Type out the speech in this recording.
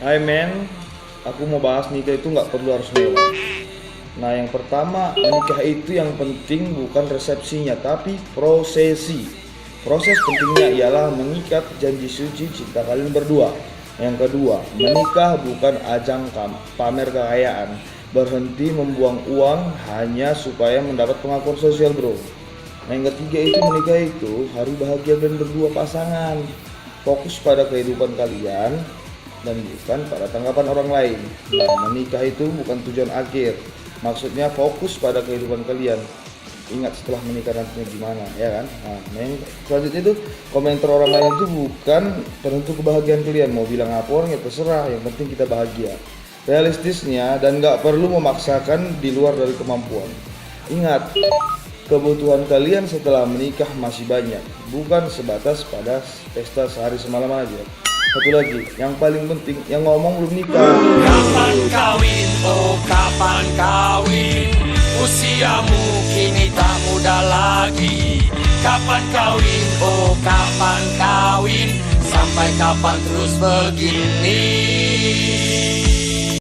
Hai men, aku mau bahas nikah itu nggak perlu harus mewah. Nah yang pertama, menikah itu yang penting bukan resepsinya tapi prosesi. Proses pentingnya ialah mengikat janji suci cinta kalian berdua. Yang kedua, menikah bukan ajang pamer kekayaan. Berhenti membuang uang hanya supaya mendapat pengakuan sosial bro. Nah, yang ketiga itu menikah itu hari bahagia dan berdua pasangan. Fokus pada kehidupan kalian dan bukan pada tanggapan orang lain. Nah, menikah itu bukan tujuan akhir. Maksudnya fokus pada kehidupan kalian. Ingat setelah menikah nantinya gimana, ya kan? Nah, yang selanjutnya itu komentar orang lain itu bukan penentu kebahagiaan kalian. Mau bilang apa orang ya terserah. Yang penting kita bahagia. Realistisnya dan nggak perlu memaksakan di luar dari kemampuan. Ingat, kebutuhan kalian setelah menikah masih banyak, bukan sebatas pada pesta sehari semalam aja. Satu lagi, yang paling penting, yang ngomong belum nikah. Kapan kawin, oh kapan kawin? Usiamu kini tak muda lagi. Kapan kawin, oh kapan kawin? Sampai kapan terus begini?